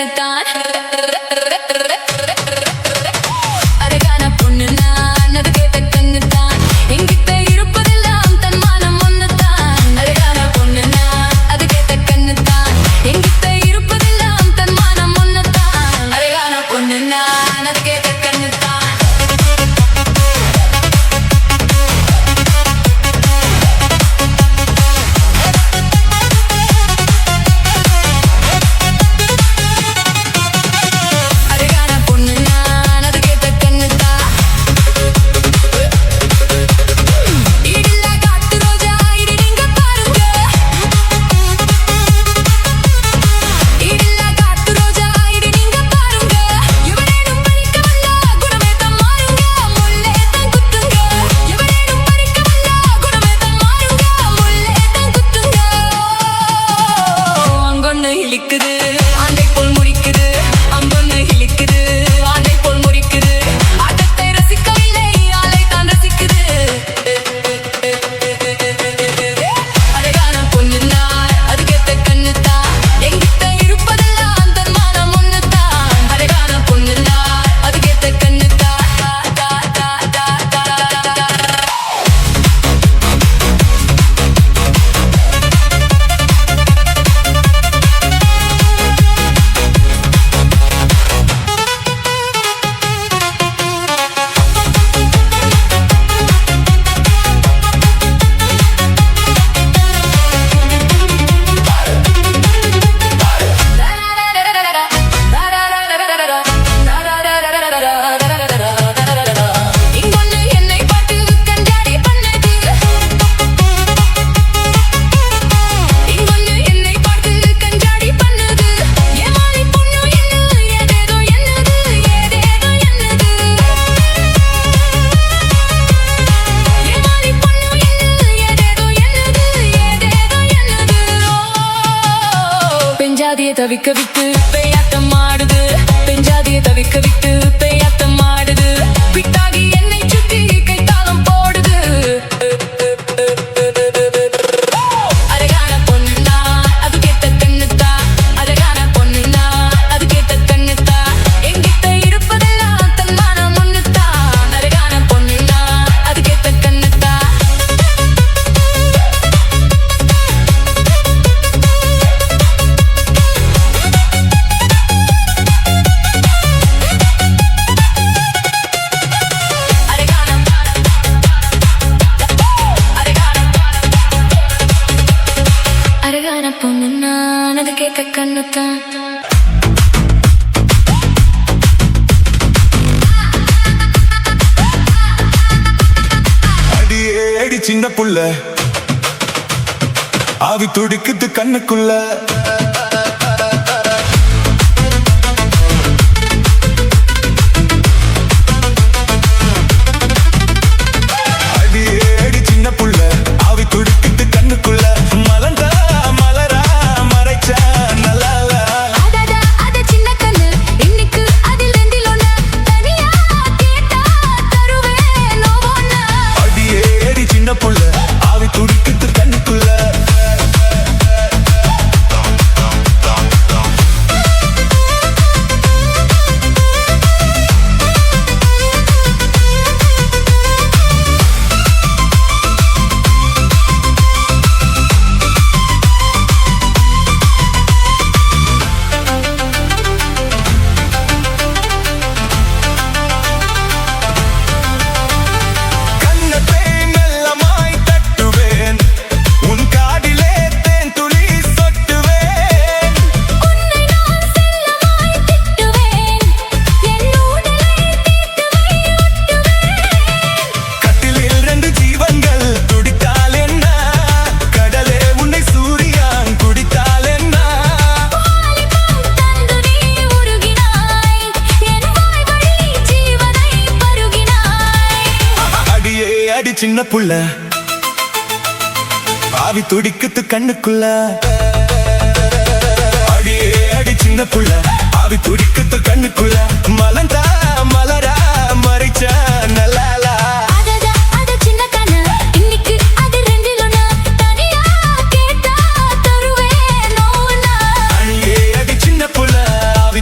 கண்ணுத்தான் அழகான பொண்ணு நான் அதுக்கேத்த கண்ணுத்தான் எங்கிட்ட இருப்பதெல்லாம் தன் மானம் ஒண்ணுத்தான் அழகான பொண்ணு நான் அதுக்கேத்த கண்ணுத்தான் எங்கிட்ட இருப்பதெல்லாம் தன் மானம் ஒண்ணுத்தான் அழகான பொண்ணு நான் அதுக்கேத்த கண்ணுத்தான் தவிக்க விட்டு பேயாட்டம் ஆடுது பெஞ்சாதிய தவிக்க விட்டு பேயாட்டம் ஆடுது விட்டாகி என்னை சுற்றி கைத்தாளம் போடுது அழகான பொண்ணுனா அது கேட்ட கண்ணுத்தா அழகான பொண்ணுனா அது கேட்ட கண்ணுத்தா எங்கிட்ட இருப்பதெல்லாம் தன் மானம் ஒண்ணுத்தா அழகான பொண்ணுனா அது கேட்ட கண்ணுத்தா பொண்ணு நான் அது கேட்க கண்ணுத்தான் அடியே அடி சின்ன புள்ள ஆவி துடிக்குது கண்ணுக்குள்ள அடியே அடி சின்ன புள்ள ஆவி துடிக்குது கண்ணுக்குள்ள மலர்ந்தா சின்ன புள்ள ஆவி துடிக்குது கண்ணுக்குள்ள அடியே அடி சின்ன புள்ள ஆவி துடிக்குது கண்ணுக்குள்ள மலர்ந்தா மலரா மறைச்சா நல்லாலா சின்ன கண்ணு இன்னைக்கு அது ரெண்டிலொன்னு தனியா கேட்டா தருவேன் அடியே அடி சின்ன புள்ள ஆவி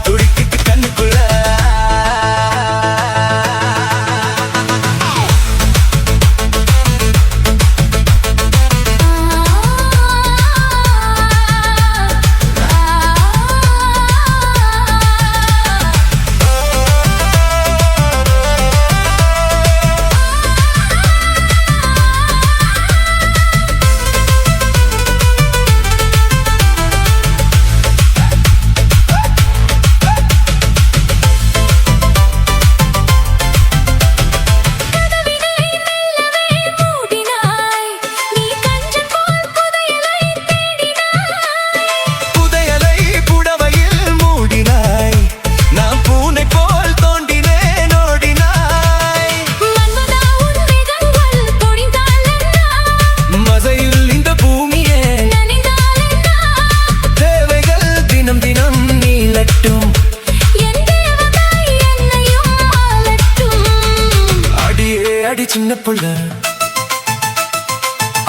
அடி சின்ன புள்ள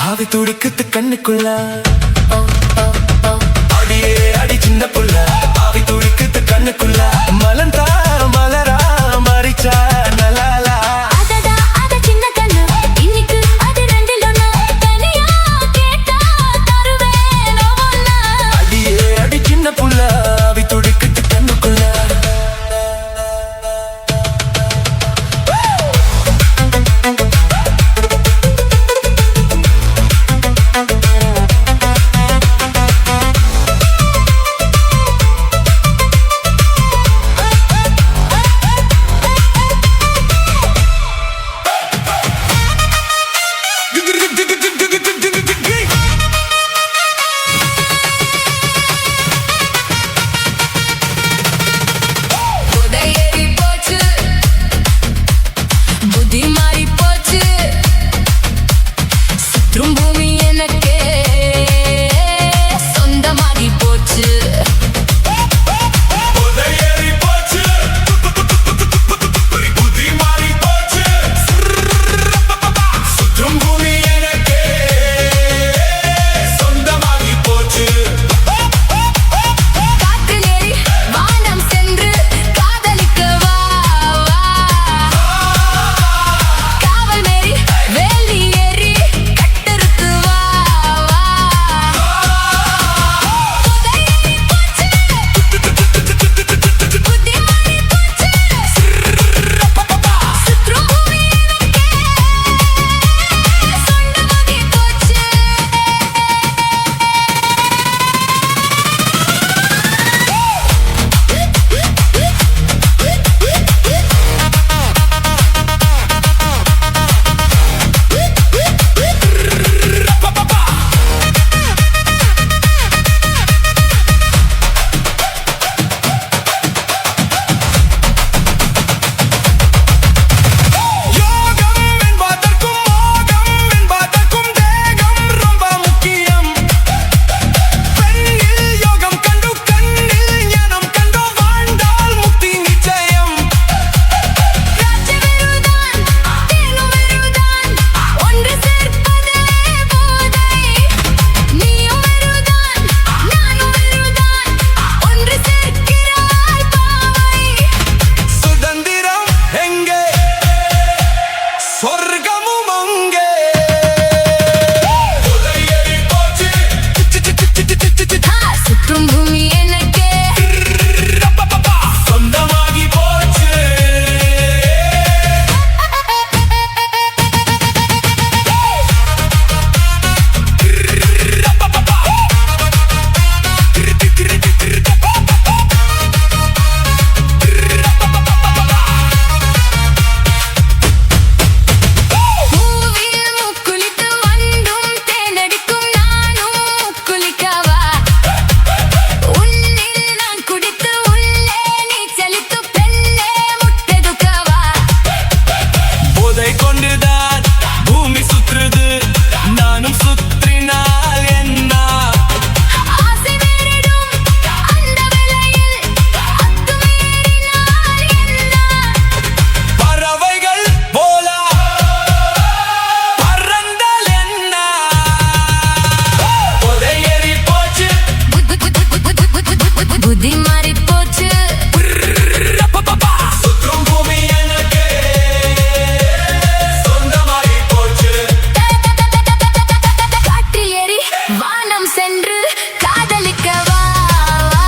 ஆவி துடிக்குது கண்ணுக்குள்ள அடியே அடி சின்ன புள்ள ஆவி துடிக்குது கண்ணுக்குள்ள மலர்ந்தா மலரா மறிச்சா நலாலா அதடா அத சின்ன கண்ணு இன்னைக்கு அது ரெண்டில் ஒண்ணு தனியா கேட்டா தருவேன் ஒவ்வொன்னா அடியே அடி சின்ன புள்ள ஆவி துடிக்குது கண்ணுக்குள்ள புதையேறி போச்சு புத்தி மாறி போச்சு சுற்றும் பூமி எனக்கே சொந்தமாகி போச்சு புதையேறி போச்சு புத்தி மாறி போச்சு சுற்றும் பூமி எனக்கே சொந்தமாகி போச்சு காற்றிலேறி வானம் சென்று காதலிக்க வா வா காவல் மீறி வேலி ஏறி கட்டறுத்து வா வா புதையேறி போச்சு புத்தி மாறி போச்சு சுற்றும் பூமி எனக்கே சொந்தமாகி போச்சு யோகம் என்பதற்கும் மோகம் என்பதற்கும் தேகம் ரொம்ப முக்கியம் பெண்ணில் யோகம் கண்டு கண்ணில் ஞானம் கண்டு வாழ்ந்தால் முக்தி நிச்சயம் ராஜவெருதான் தேனுவெருதான் ஒன்று சேர்ப்பதே போதை நீயும் வெருதான் நானும் வெருதான் ஒன்று சேர்க்கிறாய் பாவை சுதந்திரம் எங்கே சொர்க்கமும் அங்கே புதையேறி போச்சு சுற்றும் பூமி எனக்கே சொந்தமாகி போச்சு பூவில் முக்குளித்து வந்தும் தேனடிக்கும் நானும் முக்குளிக்கவா உன்னில் நான் குடித்து உள்ளே நீ செலுத்து பெண்ணே முட்டெடுக்கவா போதை கொண்டுதான் பூமி சுற்றுது நானும் சுற்றினால் என்ன ஆசை வேறிடும் அந்த வேளையில் அத்துமீறினால் என்ன பறவைகள் போல பறந்தால் என்ன புதையேறி போச்சு புத்தி மாறி போச்சு சுற்றும் பூமி எனக்கு சொந்தமாகி போச்சு காற்றில் ஏறி வானம் சென்று காதலிக்க வா வா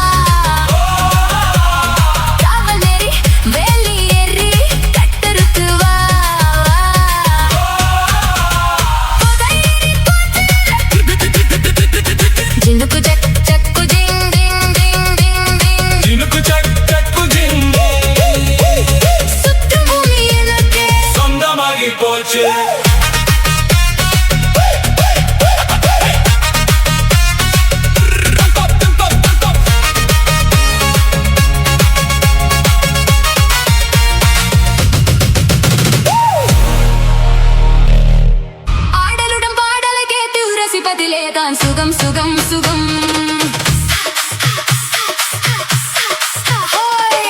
காவல் மீறி வேலி ஏறி கட்டறுத்து வா வா புதையேறி போச்சு ஜினுக்கு ஜக் ஜக்கு ஜிங் டிங் டிங் டிங் டிங் ஜினுக்கு சக் சக்கு ஜிங் சுற்றும் பூமி எனக்கே சொந்தமாகி போச்சு ஆடலுடன் பாடலை கேட்டு ரசிப்பதிலே தான் சுகம் சுகம் சுகம் ஓய்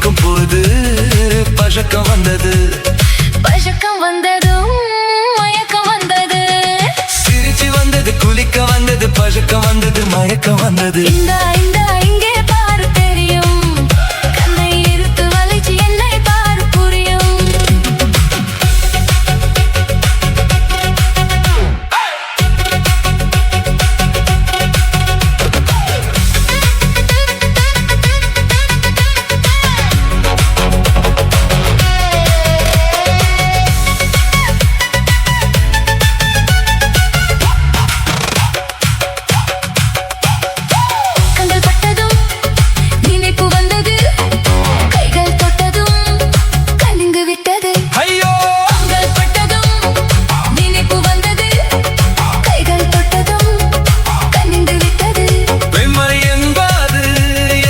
குளிக்கும் போது பழக்கம் வந்தது. பழக்கம் வந்ததும் மயக்கம் வந்தது. சிரிச்சு வந்தது, குளிக்க வந்தது, பழக்கம் வந்தது, மயக்கம் வந்தது. இந்த இங்கே பாரு தெரியும், கண்ணை இருத்து வளைச்சு என்னை பாரு புரியும். கண்கள் பட்டதும் நினைப்பு வந்தது, கைகள் தொட்டதும் கனிந்து விட்டது. ஐயோ கண்கள் பட்டதும் நினைப்பு வந்தது, கைகள் தொட்டதும் கனிந்து விட்டது. வெண்மறை என்பது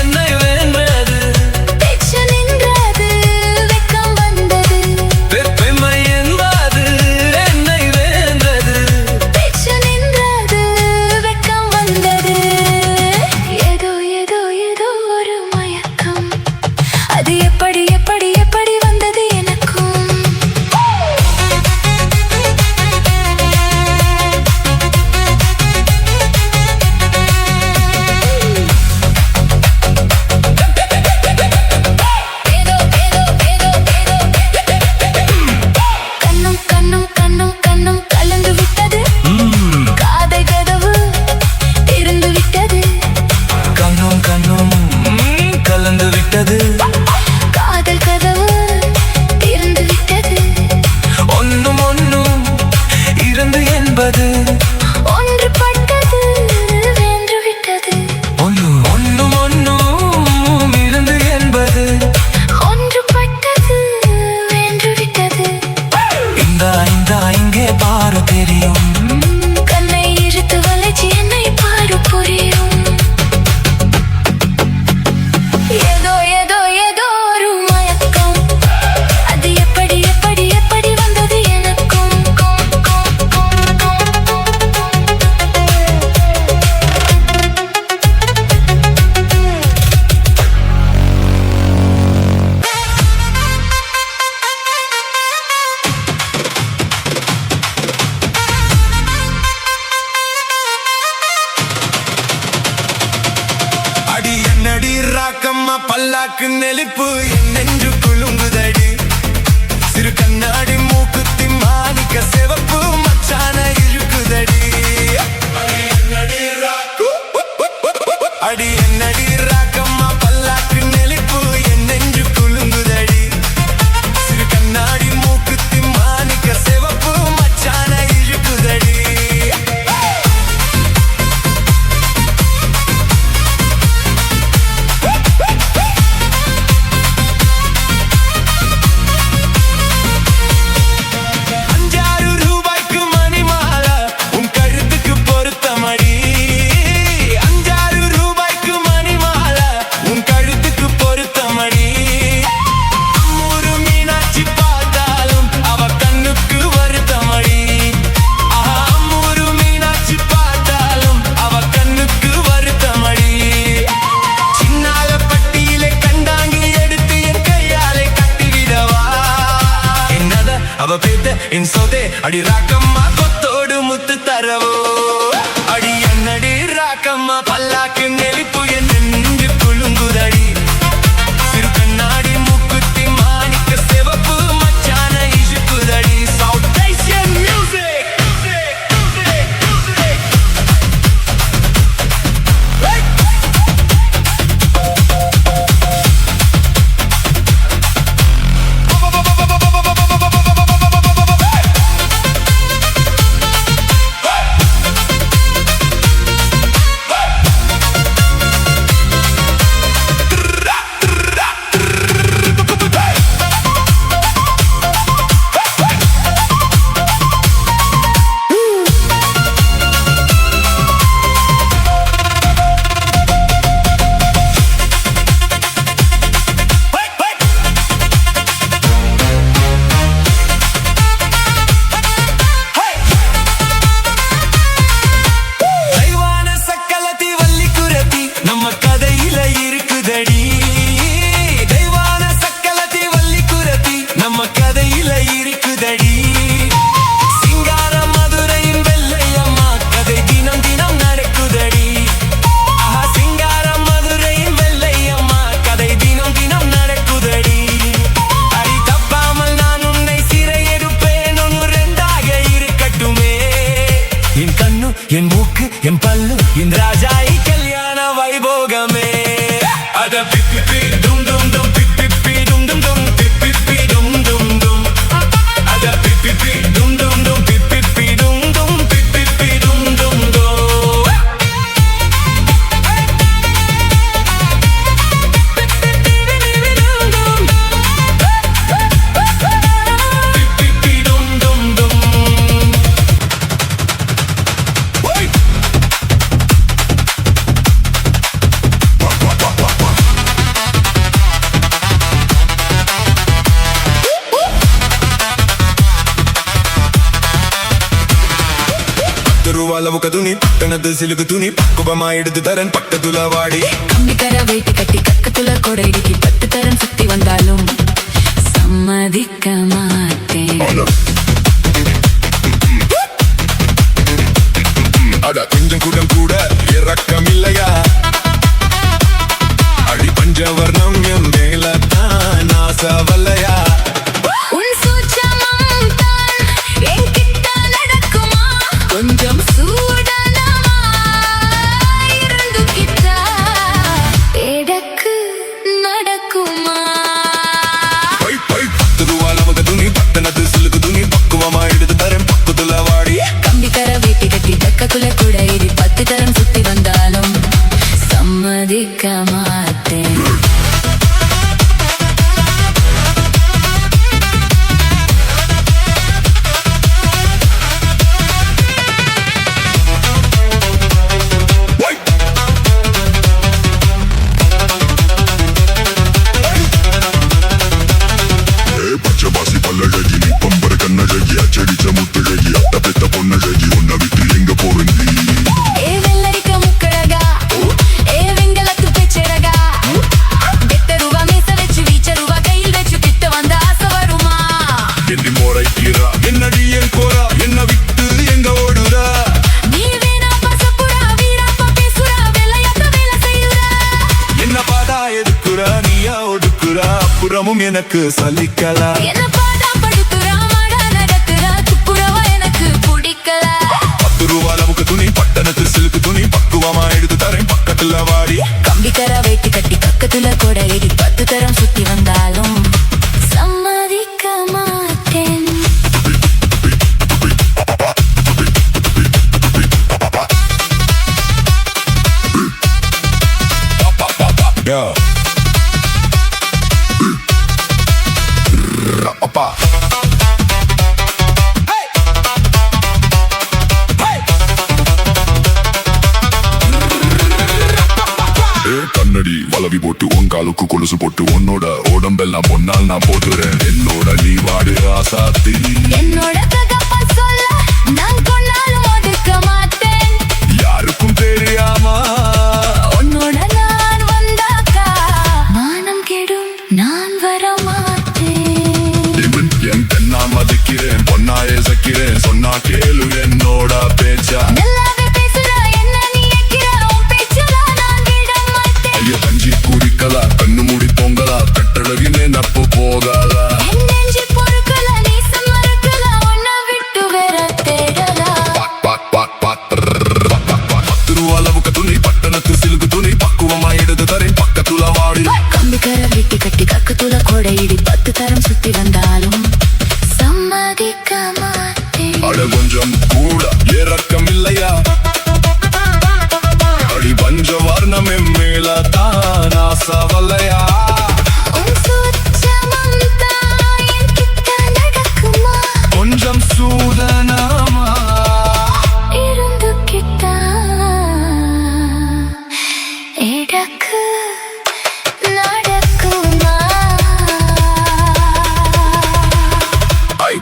என்னை வென்றது. பேச்சு நின்றது, வெட்கம் வந்தது. வெண்மறை என்பது என்னை வென்றது. பேச்சு நின்றது, வெட்கம் வந்தது. ஏதோ ஏதோ ஏதோ ஒரு மயக்கம், அது எப்படி எப்படி எப்படி வந்தது எனக்கும். ஏதோ ஏதோ ஏதோ ஏதோ கண்ணும் கண்ணும் கண்ணும் கண்ணும் கலந்து விட்டது. காதை கதவு திறந்து விட்டது. கண்ணும் கண்ணும் கலந்து விட்டது. காதல் கதவு திறந்து விட்டது. ஒன்னும் ஒன்னும் இருந்து என்பது. ஒன்றுபட்டது வென்று விட்டது. ஒன்னும் ஒன்னும் இருந்து என்பது. ஒன்றுபட்டது வென்று விட்டது. இந்த இங்கே பாரு தெரியும். கண்ணை இழுத்து வளைச்சு என்னை பாரு புரியும். ஏதோ ஏதோ ஏதோ ஒரு மயக்கம், அது எப்படி எப்படி எப்படி வந்தது எனக்கும். அடி என்னடி ராக்கம்மா பல்லாக்கு நெளிப்பு என் நெஞ்சு குலுங்குதடி. சிறு கண்ணாடி மூக்குத்தி மாணிக்க சிவப்பு மச்சான இழுக்குதடி. அடி என்னடி ராக்கம்மா பல்லாக்கு நெளிப்பு என் நெஞ்சு குலுங்குதடி. சிறு கண்ணாடி மூக்குத்தி மாணிக்க சிவப்பு மச்சான இழுக்குதடி. ₹5 மணிமாலை உன் கழுத்துக்கு பொருத்தமடி. ₹5 மணிமாலை உன் கழுத்துக்கு பொருத்தமடி. அம்மூரு மீனாட்சி பார்த்தாலும் அவ கண்ணுக்கு வருத்தமடி. அம்மூரு மீனாட்சி பார்த்தாலும் அவ கண்ணுக்கு வருத்தமடி. சின்னால பட்டியிலே கண்டாங்கி எடுத்து என் கையாலே கட்டிவிடவா. என்னத அவ பேத்த என் சொதே அடி ராக்கம்மா கொத்தோடு முத்து தரவோ. அடி என்னடி ராக்கம்மா பல்லாக்கு நெளிப்பு என் நெஞ்சு குலுங்குதடி. சிறு கண்ணாடி மூக்குத்தி மாணிக்க சிவப்பு மச்சான இழுக்குதடி. South Asian music. ఒక తుని పట్టణదు సిలుగు తుని పక్కువమా எடுத்து தரன் பக்கத்துல வாடி கம்பிக்கர வெயிட்டு கட்டி கக்கத்துல கொடைக்கு 10 தரம் சுத்தி வந்தாலும் சம்மதிக்க மாட்டேன் அட கொஞ்சம் கூட இறக்கம் இல்லையா அடி பஞ்சவர்ணம் என் மேலத்தான் ஆசவல்லையா உன் சூட்சமம் தான் என்கிட்ட நடக்குமா கொஞ்சம் சூடனமா இருந்துகிட்டா எடக்கு நடக்குமா பை 10 ரூபா நமக்கு துணி பட்டணத்து சிலுக்கு துணி பக்குவமா எடுத்து தரேன் பக்கத்துல வாடி கம்பிக்கர வெயிட்டு கட்டி கக்கத்துல கொடைக்கு 10 தரம் சுத்தி வந்தாலும் சம்மதிக்க மாட்டேன் பச்சபாசி பல்லழகி நீ பம்பர கண்ணழகி அச்சடிச்ச முத்தழகி அட்ட பெத்த பொன்னழகி உன்னை விட்டு எங்க போறந்தி ஏ வெள்ளரிக்க முக்கழகா ஏ வெங்கலத்து பெச்சழகா வெட்டருவா மீச வச்சு வீச்சருவா கையில் வச்சு கிட்ட வந்த ஆசை வருமா எந்தி மோரைக்கிறா என்னடி என் கோரா என்ன விட்டு எங்க ஓடுறா நீ வேணா பசப்புரா வீராப்பா பேசுறா வெள்ளையாத்த வேலை செய்யுறா என்ன பாடா எடுக்குறா நீயா ஒடுக்குறா அப்புறமும் எனக்கு சலிக்கலா என்ன பாடா படுத்துறா மாடா நடக்குறா துப்புரவா எனக்கு பிடிக்கல 10 ரூபா நமக்கு துணி பட்டணத்து சிலுக்கு துணி பக்குவமா எடுத்து தரேன் பக்கத்துல வாடி கம்பிக்கர வெயிட்டு கட்டி பக்கத்துல கொடைக்கு 10 தரம் சுத்தி வந்தாலும் சம்மதிக்க மாட்டேன் Yo. அப்பா கண்ணடி வளவி போட்டு உன் காலுக்கு கொலுசு போட்டு உன்னோட உடம்பெல்லாம் பொன்னால் நான் போட்டுறேன் என்னோட நீ வாடு ஆசாத்தி என்னோட தகப்பன் சொல்ல நான் கொன்னாலும் ஒதுக்க மாட்டேன் யாருக்கும் தெரியாமா உன்னோட நான் வந்தாக்கா மானம் கெடும் நான் வர மாட்டேன் என் கண்ணா மதிக்கிறேன் பொன்னாயே சக்கிறேன் சொன்னா கேளு என்னோட பேச்சா நல்லாவே பேசுற என்ன நீ எக்கிற உன் பேச்சல நான் விட மாட்டேன் ஐய கஞ்சி குடிக்கலா கண்ணு மூடி பொங்கலா கட்டழகினே நப்பு போகாதா என் நெஞ்சு பொறுக்கல நீ சமறுக்கல உன்னை விட்டு வேற தேடலா பாட் பாட் பாட் 10 ரூபா அளவுக்கு துணி பட்டணத்து சிலுக்கு துணி பக்குவமா எடுத்து தரேன் பக்கத்துல வாடி கம்பிக்கர வெட்டி கட்டி கக்கத்துல கொடையிடி 10 தரம் சுத்தி வந்தாலும் சம்மதிக்க மாட்டேன் அட கொஞ்சம் கூட இறக்கம் இல்லையா அடி பஞ்ச வர்ணம் என் மேலத்தான் ஆசவல்லையா உன் சூட்சமம் தான் என்கிட்ட நடக்குமா கொஞ்சம் சூதனமா இருந்துகிட்டா எடக்கு நடக்குமா ஐ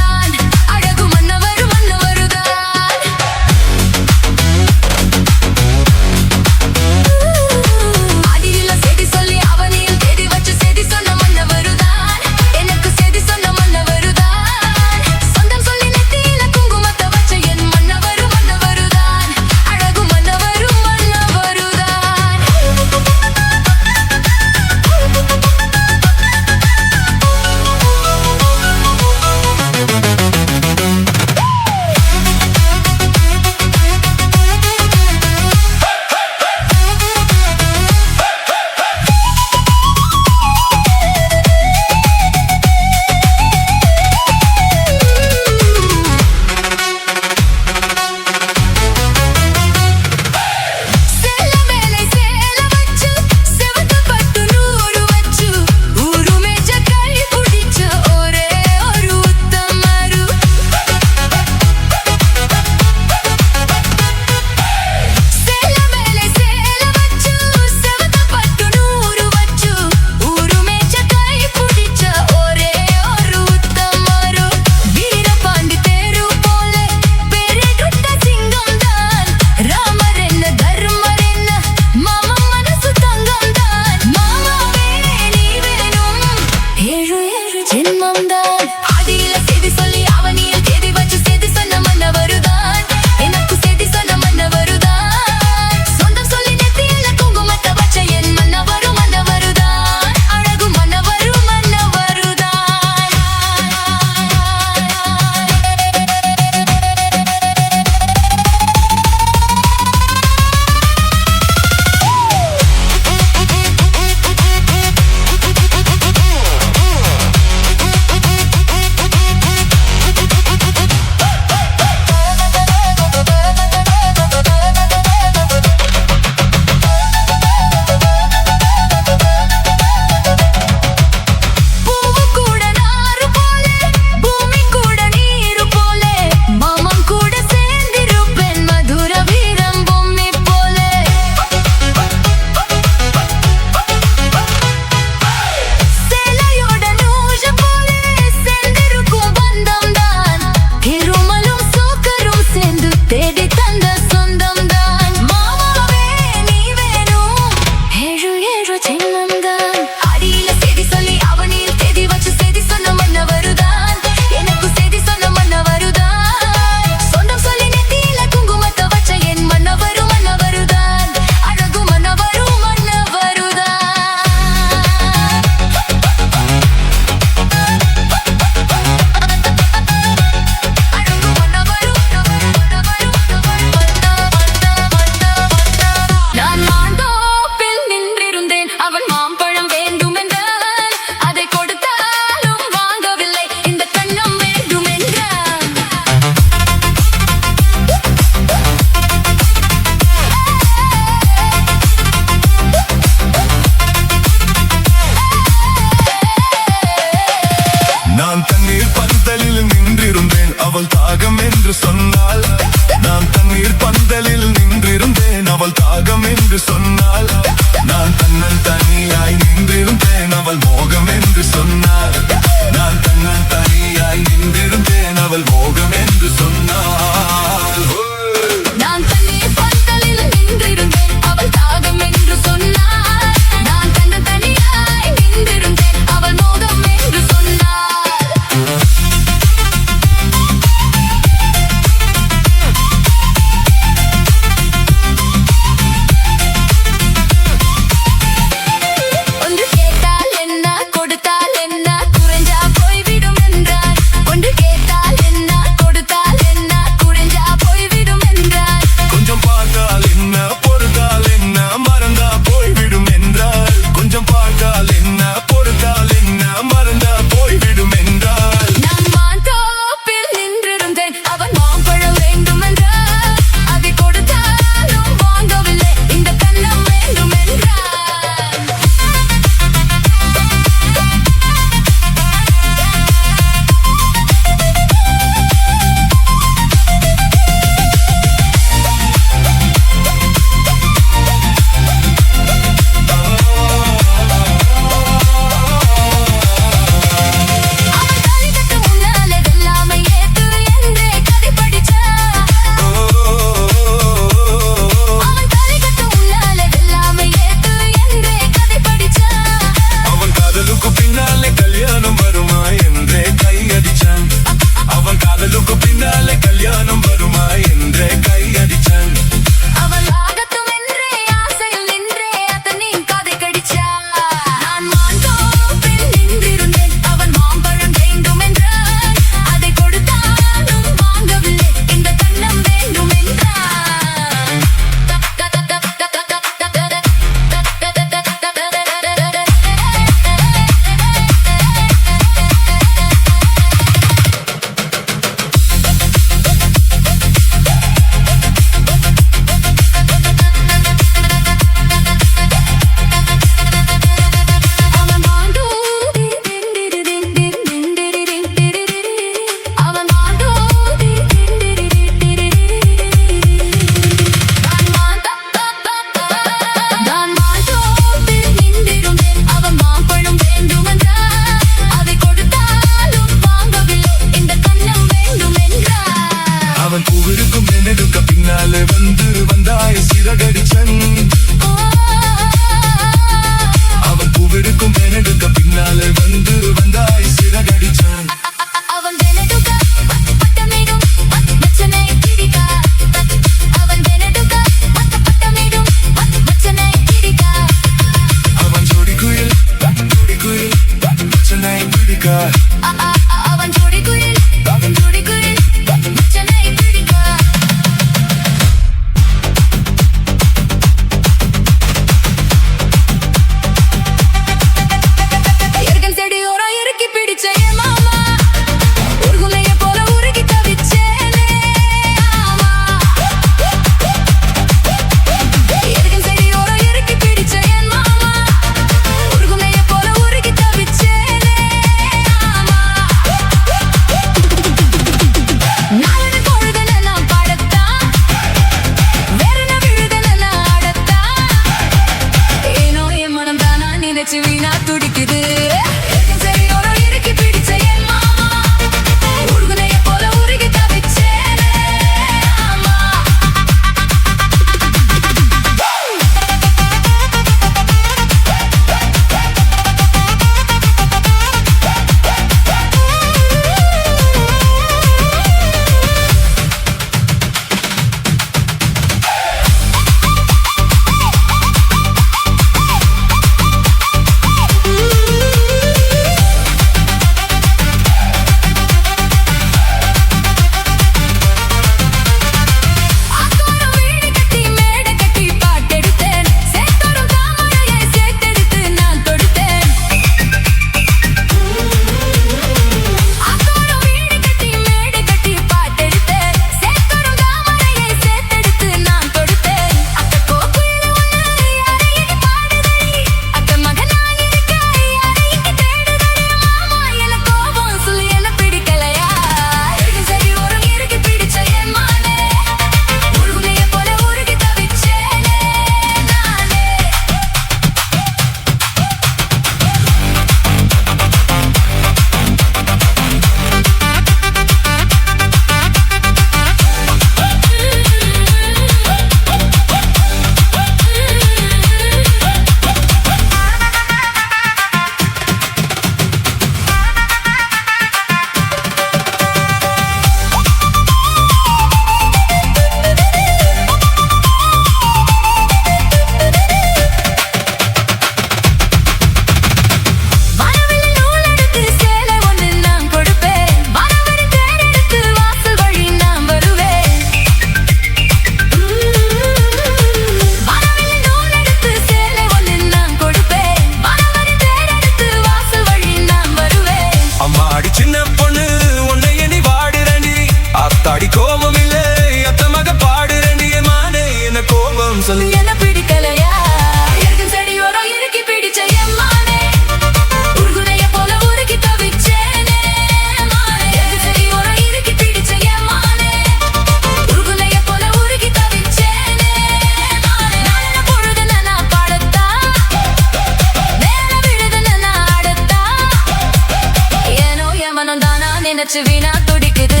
நினைச்சு வீணா துடிக்குது.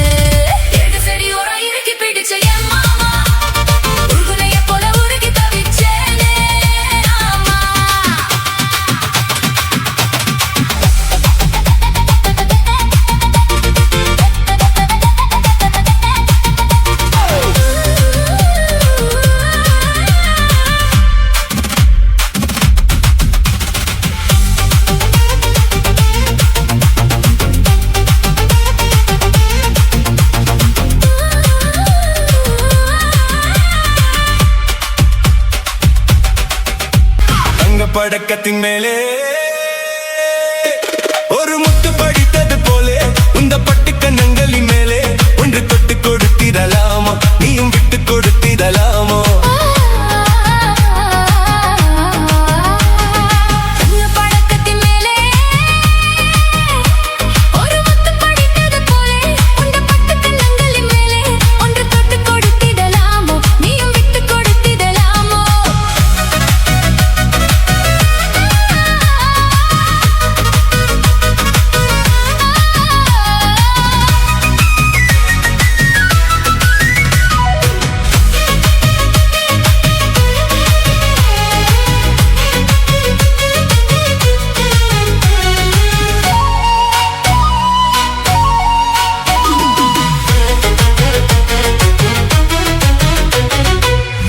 எது சரி ஒரு இறுக்கி பிடிச்ச என் மாமா, உருகுலைய போல உருகி தவிச்சேனே ஆமா. படக்கத்தின் மேலே ஒரு முத்து படித்தது போலே உந்த பட்டு கண்ணங்களின் மேலே ஒன்று தொட்டு கொடுத்திடலாமோ, நீயும் விட்டு கொடுத்திடலாமோ. படக்கத்தின் மேலே ஒரு முத்து படித்தது போலே உந்த பட்டு கண்ணங்களின் மேலே ஒன்று தொட்டு கொடுத்திடலாமோ, நீயும் விட்டு கொடுத்திடலாமோ.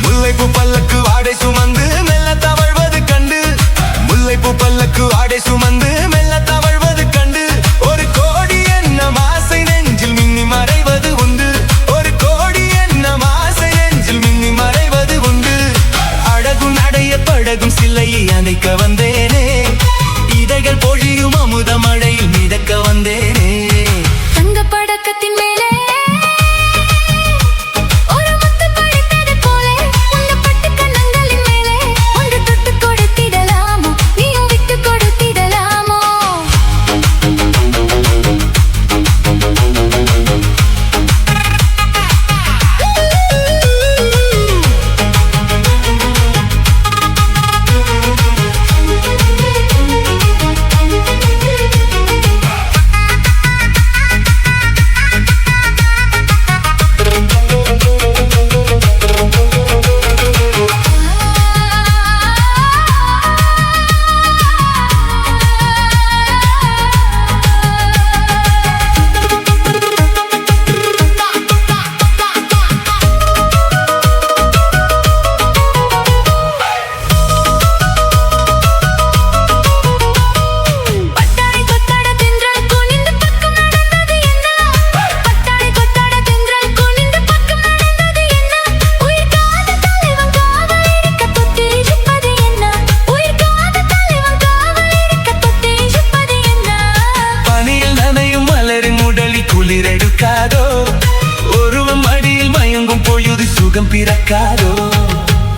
முல்லைப்பூ பல்லக்கு ஆடை சுமந்து மெல்ல தவழ்வது கண்டு, முல்லைப்பூ பல்லக்கு ஆடை சுமந்து மெல்ல தவழ்வது கண்டு, ஒரு கோடி எண்ணம் ஆசை நெஞ்சில் மின்னி மறைவது உண்டு, ஒரு கோடி எண்ணம் ஆசை நெஞ்சில் மின்னி மறைவது உண்டு. அழகும் நடைய பழகும் சிலையை அணைக்க வந்தேனே, இதழ்கள் பொழியும் அமுத மழையில் மிதக்க வந்தேனே. தங்க படக்கத்தின் மேலே ஒரு முத்து படித்தது போலே உந்த பட்டு கண்ணங்களின் மேலே ஒன்று தொட்டு கொடுத்திடலாமோ, நீயும் விட்டு கொடுத்திடலாமோ. பட்டாணி கொத்தாட தென்றல் குனிந்து பக்கம் நடந்தது என்ன, பட்டாணி கொத்தாட தென்றல் குனிந்து பக்கம் நடந்தது என்ன, உயிர் காத தலைவன் காவல் இருக்க தொட்டு இழுப்பது என்ன, உயிர் காத தலைவன் காவல் இருக்க தொட்டு இழுப்பது என்ன. பனியில் நனையும் மலரின் உடலில் குளிரெடுக்காதோ, ஒருவன் மடியில் மயங்கும் பொழுது சுகம் பிறக்காதோ.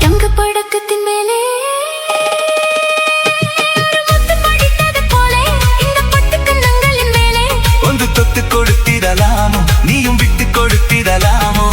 தங்க படக்கத்தின் மேலே ஒரு முத்து படித்தது போலே இந்த பட்டு கண்ணங்களின் மேலே ஒன்று தொட்டு கொடுத்திடலாமோ, நீயும் விட்டு கொடுத்திடலாமோ.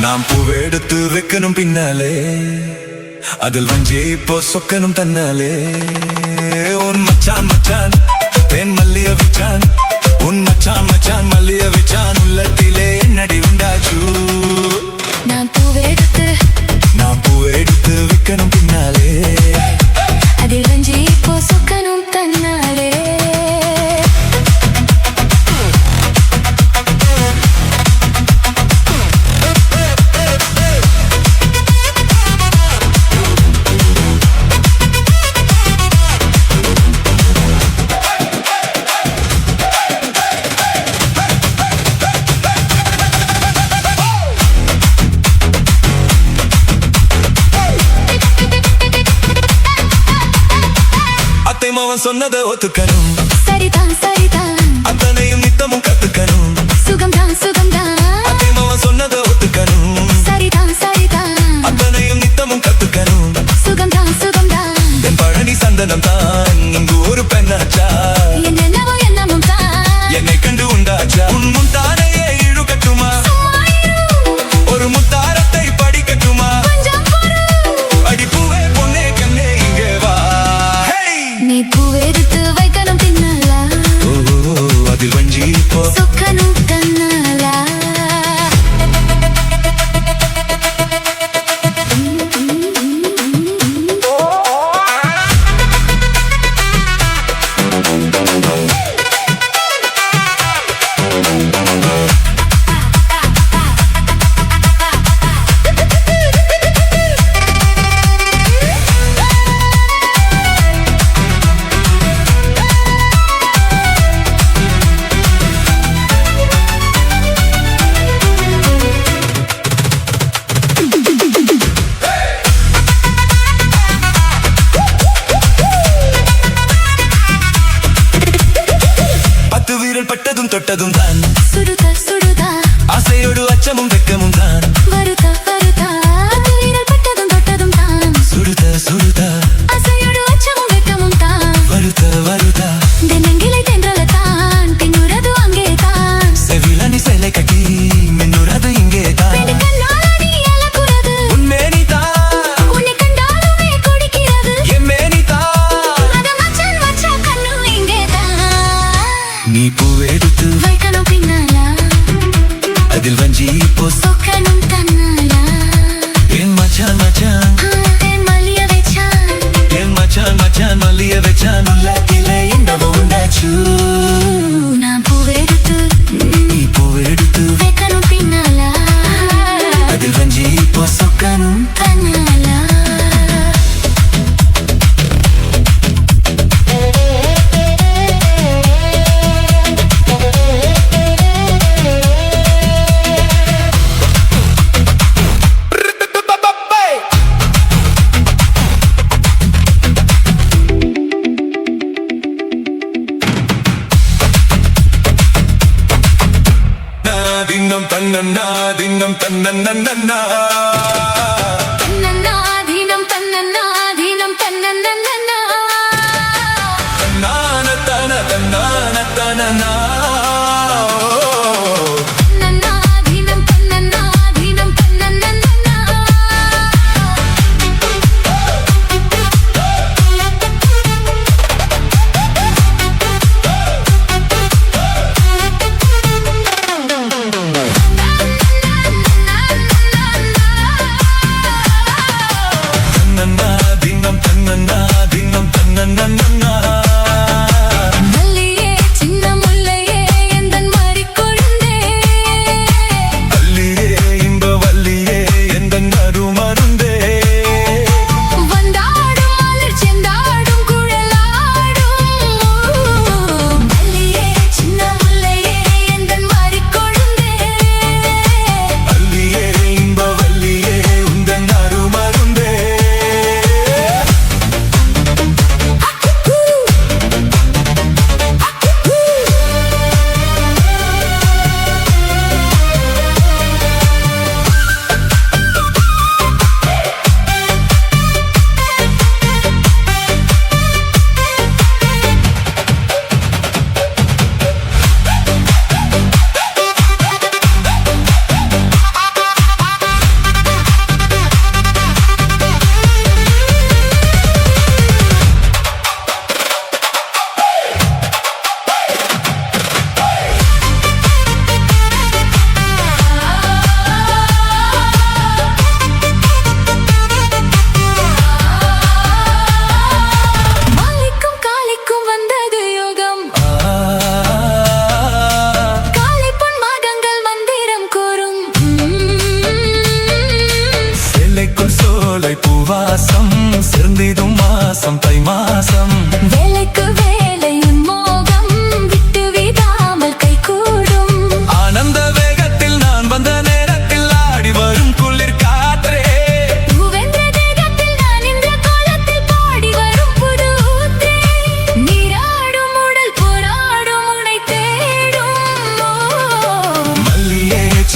நாம் பூவெடுத்து வைக்கணும் பின்னாலே அதில் வஞ்சி இப்போ சொக்கணும் தன்னாலே உன் மச்சான் மச்சான் தேன் மல்லிய விச்சான் உன் மச்சான் மச்சான் மல்லிய விச்சான் உள்ளத்திலே என்னடி உண்டாச்சு நான் பூவெடுத்து வைக்கணும் பின்னாலே அதில் வஞ்சி இப்போ சொக்கணும் தன்னாலே அவன் சொன்னதை ஒத்துக்கணும் சரிதான் சரிதான் அத்தனையும் நித்தமும் கத்துக்கணும் சுகம்தான் சுகம்தான் அவன் சொன்னதை ஒத்துக்கணும் சரிதான் சரிதான் அத்தனையும் நித்தமும் கத்துக்கணும் சுகம்தான் சுகம்தான் என் பழனி சந்தனம் தான் இங்கு ஒரு பெண்ணாச்சா என்னென்னவோ என்னமும் தான் என்னை கண்டு உண்டாச்சா உன் முந்தானையே இழுக்கட்டுமா ஒரு முத்தாரத்தை படிக்கட்டுமா அடிப்பூவே பொன்னே கண்ணே இங்கே வா நீ பூவெடுத்து வைக்கணும் பின்னாலா அதில் வஞ்சி இப்போ சொக்கணும் தன்னாலா பட்டதும் தொட்டதும் தான் சுடுதா சுடுதா ஆசையோடு அச்சமும் வெக்கமும் தான் வருதா வருதா வீரல் பட்டதும் தொட்டதும் தான் சுடுதா சுடுதா ஆசையோடு அச்சமும் வெக்கமும் தான் வருதா வருதா தென்னங்கிளை தென்றலத்தான் பின்னுறது அங்கே தான் செவிலனி சேலை கட்டி மின்னுறது இங்கே தான் நீ அலக்குறது உன்மேனி தான் உன்னை கண்டாலுமே குடிக்கிறது எம்மேனி தான் அத மச்சான் மச்சா கண்ணு இங்கே தான் நீ பூவெடுத்து வைக்கணும் பின்னாலா அதில் வஞ்சி இப்போ சொக்கணும் தன்னாலா என் மச்சான் மச்சான் தேன் மல்லிய வச்சான் என் மச்சான் மச்சான் மல்லிய வச்சான் உள்ளத்திலே என்னவோ உண்டாச்சு நான் பூவெடுத்து நீ பூவெடுத்து வைக்கணும் பின்னாலா அதில் வஞ்சி இப்போ சொக்கணும் தன்னாலா தின்னம் தன்னன்னா தின்னம் தன்னன்னா தன்னன்னாதீனம் தன்னன்னாதீனம் தன்னன்னன்னா நான தன தன்னான தனனா நன்னாதீனம் தன்னன்னாதீனம் தன்னன்னன்னா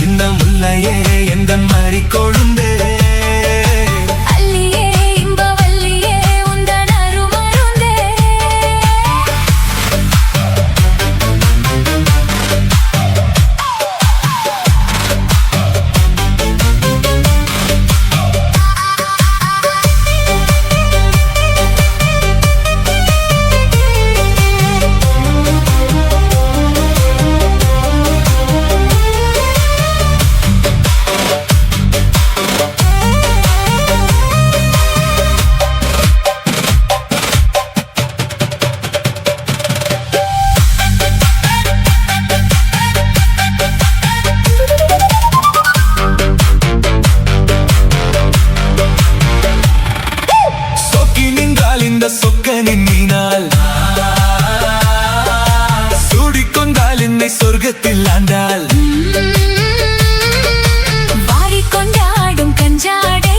சின்ன முல்லையே எந்த மாதிரி கொழுந்தே அல்லியே இன்பவல்லியே உந்தன் அருமருந்தே இந்த சொக்கனின் மீனால் சூடிக்கொண்டால் என்னை சொர்க்கத்தில் ஆண்டாள் வாரிக்கொண்டாடும் கஞ்சாடை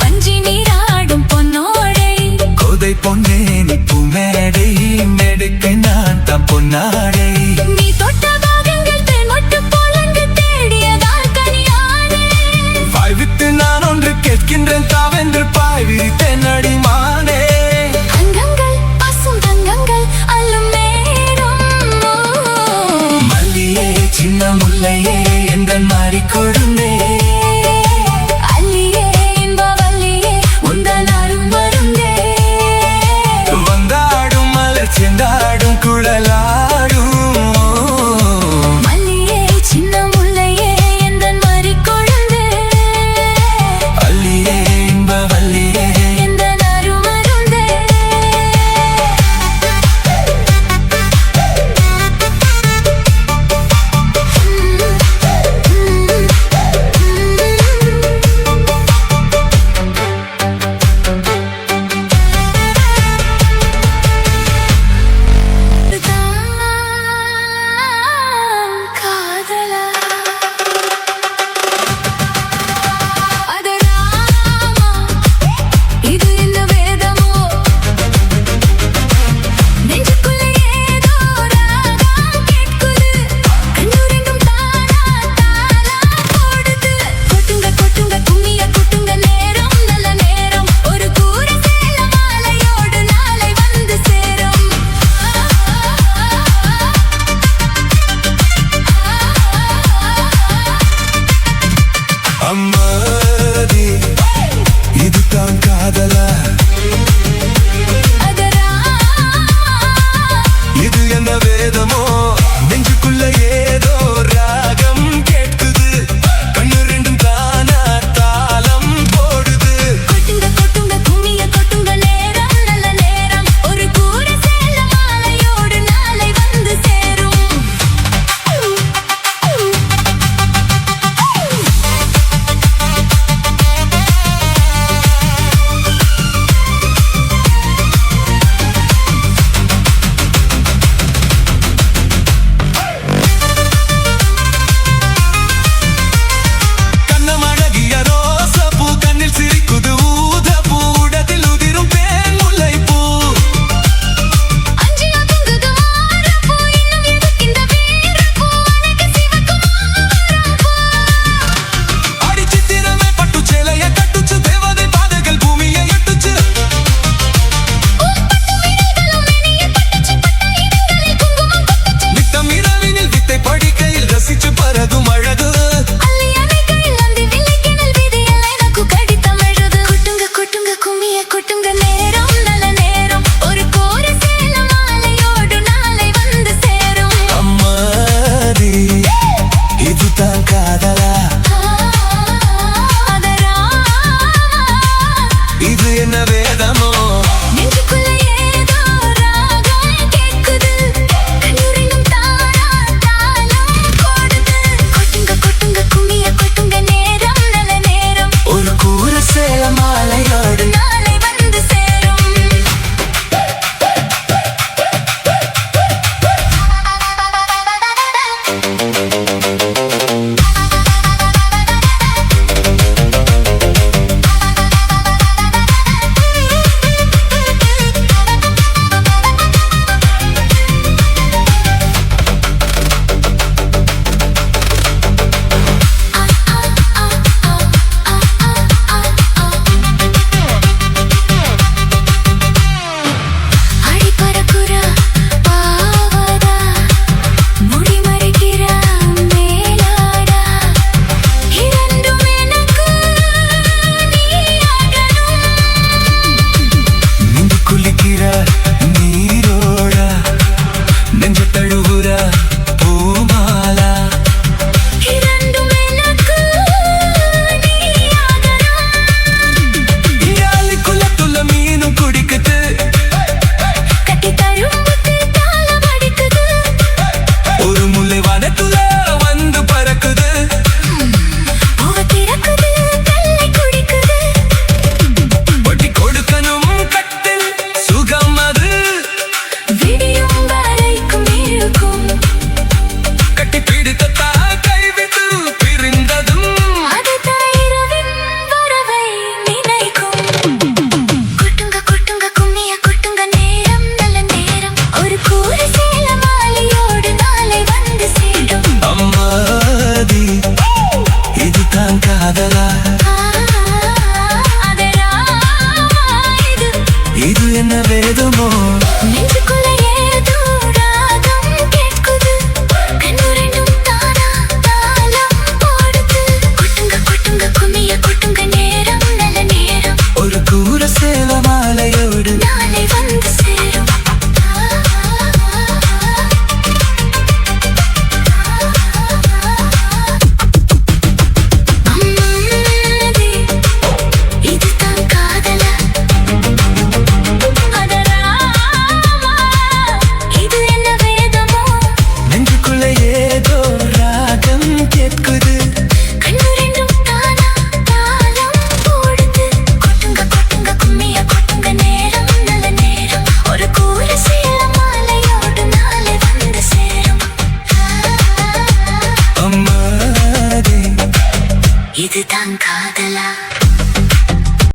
வஞ்சி நீராடும் பொன்னோடை கோதை பொன்னே நீ பூமேடை மேடைக்கை நான் தான் பொன்னாடை நீ தொட்ட பாகங்கள் தென்மொட்டு போலங்கு தேடியதால் கனியானே வாய் விட்டு நான் ஒன்று கேட்கின்றேன் தாவென்று பாய் விரித்தேன் அடிமானே அங்கங்கள் பசும் தங்கங்கள் அல்லும் நேரம் மல்லியே சின்ன முல்லையே எந்த மாதிரி கொழுந்தே